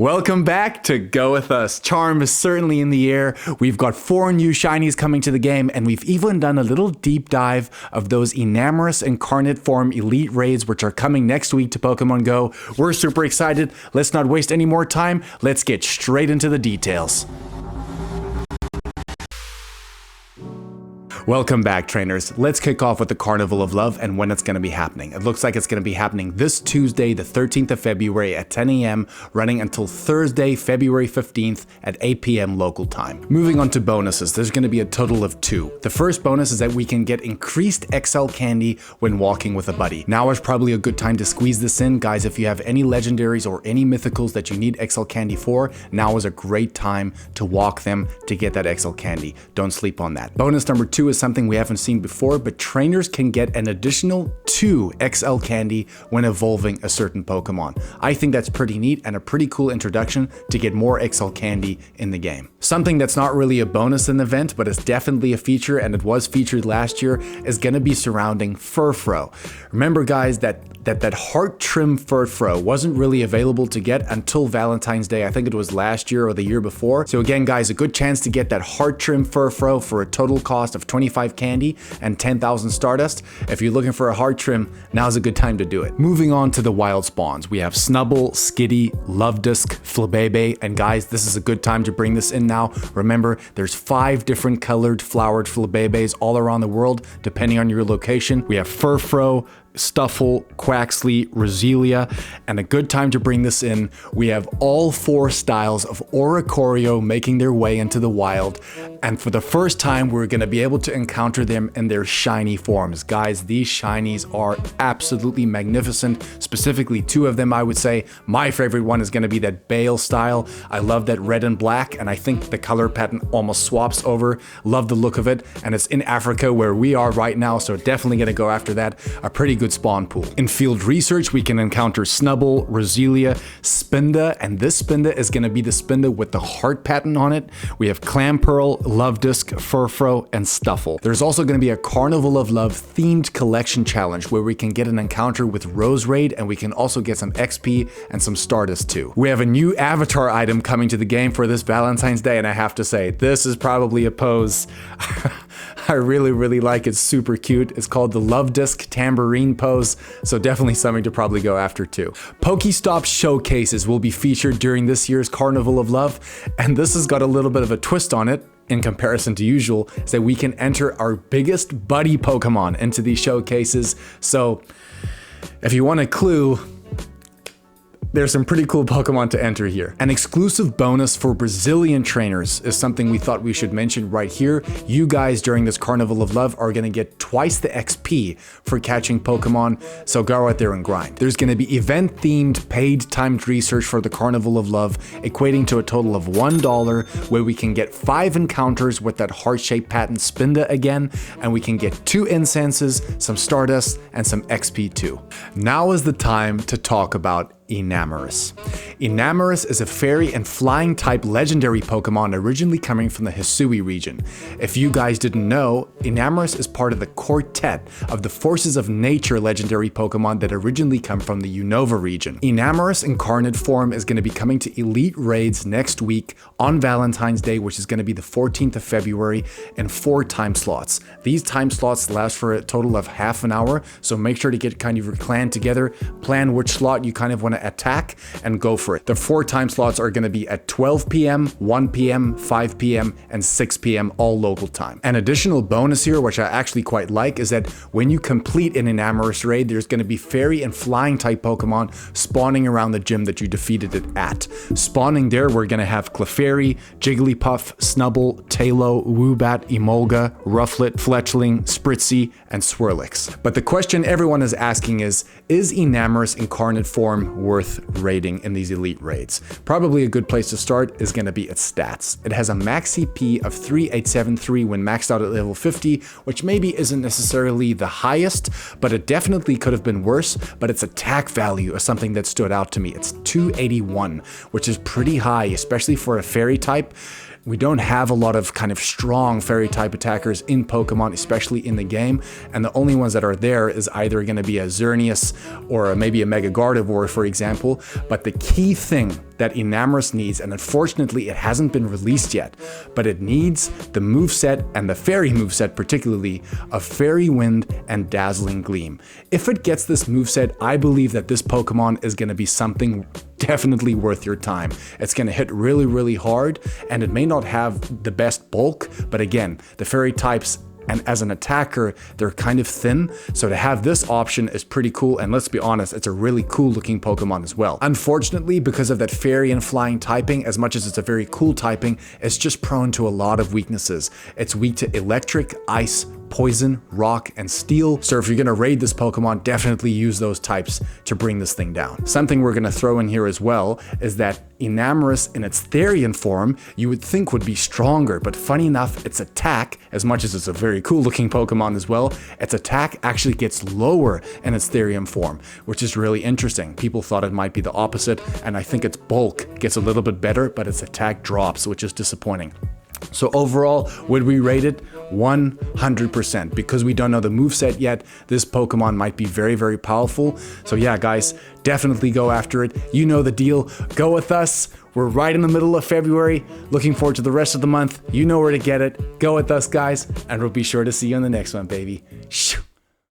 Welcome back to Go With Us. Charm is certainly in the air. We've got 4 new shinies coming to the game, and we've even done a little deep dive of those Enamorus Incarnate Form Elite Raids, which are coming next week to Pokemon Go. We're super excited. Let's not waste any more time. Let's get straight into the details. Welcome back, trainers. Let's kick off with the Carnival of Love and when it's going to be happening. It looks like it's going to be happening this Tuesday, the 13th of February at 10 a.m., running until Thursday, February 15th at 8 p.m. local time. Moving on to bonuses, there's going to be a total of 2. The first bonus is that we can get increased XL candy when walking with a buddy. Now is probably a good time to squeeze this in. Guys, if you have any legendaries or any mythicals that you need XL candy for, now is a great time to walk them to get that XL candy. Don't sleep on that. Bonus number 2 is something we haven't seen before, but trainers can get an additional 2 XL candy when evolving a certain Pokemon. I think that's pretty neat and a pretty cool introduction to get more XL candy in the game. Something that's not really a bonus in the event, but it's definitely a feature, and it was featured last year, is going to be surrounding Furfrou. Remember, guys, that heart trim Furfrou wasn't really available to get until Valentine's Day. I think it was last year or the year before. So again, guys, a good chance to get that heart trim Furfrou for a total cost of 25 candy and 10,000 Stardust. If you're looking for a heart trim, now's a good time to do it. Moving on to the wild spawns, we have Snubbull, Skitty, Lovedusk, Flabebe, and guys, this is a good time to bring this in now. Remember, there's 5 different colored flowered Flabebes all around the world, depending on your location. We have Furfrou, Stuffle, Quaxly, Roselia, and a good time to bring this in, we have all 4 styles of Oricorio making their way into the wild, and for the first time we're going to be able to encounter them in their shiny forms. Guys, these shinies are absolutely magnificent, specifically 2 of them I would say. My favorite one is going to be that Bale style. I love that red and black, and I think the color pattern almost swaps over. Love the look of it, and it's in Africa where we are right now, so definitely going to go after that. A pretty good spawn pool. In field research, we can encounter Snubbull, Roselia, Spinda, and this Spinda is going to be the Spinda with the heart pattern on it. We have Clamperl, Lovedusk, Furfrou, and Stuffle. There's also going to be a Carnival of Love themed collection challenge where we can get an encounter with Roserade, and we can also get some XP and some Stardust too. We have a new avatar item coming to the game for this Valentine's Day, and I have to say, this is probably a pose I really like. It's super cute. It's called the Lovedusk Tambourine pose, so definitely something to probably go after too. Pokestop showcases will be featured during this year's Carnival of Love, and this has got a little bit of a twist on it in comparison to usual, is that we can enter our biggest buddy Pokemon into these showcases. So if you want a clue, there's some pretty cool Pokemon to enter here. An exclusive bonus for Brazilian trainers is something we thought we should mention right here. You guys during this Carnival of Love are gonna get twice the XP for catching Pokemon, so go out there and grind. There's gonna be event-themed paid timed research for the Carnival of Love, equating to a total of $1, where we can get 5 encounters with that heart-shaped pattern Spinda again, and we can get 2 incenses, some Stardust, and some XP too. Now is the time to talk about Enamorus. Enamorus is a fairy and flying type legendary Pokemon originally coming from the Hisui region. If you guys didn't know, Enamorus is part of the quartet of the Forces of Nature legendary Pokemon that originally come from the Unova region. Enamorus Incarnate Form is going to be coming to Elite Raids next week on Valentine's Day, which is going to be the 14th of February, in 4 time slots. These time slots last for a total of half an hour, so make sure to get kind of your clan together, plan which slot you kind of want to attack, and go for it. The 4 time slots are going to be at 12 p.m., 1 p.m., 5 p.m., and 6 p.m. all local time. An additional bonus here, which I actually quite like, is that when you complete an Enamorus raid, there's going to be fairy and flying type Pokemon spawning around the gym that you defeated it at. Spawning there, we're going to have Clefairy, Jigglypuff, Snubbull, Tailo, Woobat, Emolga, Rufflet, Fletchling, Spritzy, and Swirlix. But the question everyone is asking is Enamorus Incarnate Form worth raiding in these elite raids? Probably a good place to start is going to be its stats. It has a max CP of 3873 when maxed out at level 50, which maybe isn't necessarily the highest, but it definitely could have been worse. But its attack value is something that stood out to me. It's 281, which is pretty high, especially for a fairy type. We don't have a lot of kind of strong fairy type attackers in Pokemon, especially in the game, and the only ones that are there is either going to be a Xerneas or maybe a Mega Gardevoir, for example. example, but the key thing that Enamorus needs, and unfortunately it hasn't been released yet, but it needs the moveset, and the fairy moveset particularly, of Fairy Wind and Dazzling Gleam. If it gets this moveset, I believe that this Pokemon is going to be something definitely worth your time. It's going to hit really, really hard, and it may not have the best bulk, but again, the fairy types, and as an attacker, they're kind of thin, so to have this option is pretty cool, and let's be honest, it's a really cool looking Pokemon as well. Unfortunately, because of that fairy and flying typing, as much as it's a very cool typing, it's just prone to a lot of weaknesses. It's weak to electric, ice, poison, rock, and steel. So if you're gonna raid this Pokemon, definitely use those types to bring this thing down. Something we're gonna throw in here as well is that Enamorus in its Therian form, you would think would be stronger, but funny enough, its attack, as much as it's a very cool looking Pokemon as well, its attack actually gets lower in its Therian form, which is really interesting. People thought it might be the opposite, and I think its bulk gets a little bit better, but its attack drops, which is disappointing. So overall, would we rate it? 100%. Because we don't know the moveset yet, this Pokemon might be very, very powerful. So yeah, guys, definitely go after it. You know the deal. Go with us. We're right in the middle of February. Looking forward to the rest of the month. You know where to get it. Go with us, guys. And we'll be sure to see you on the next one, baby.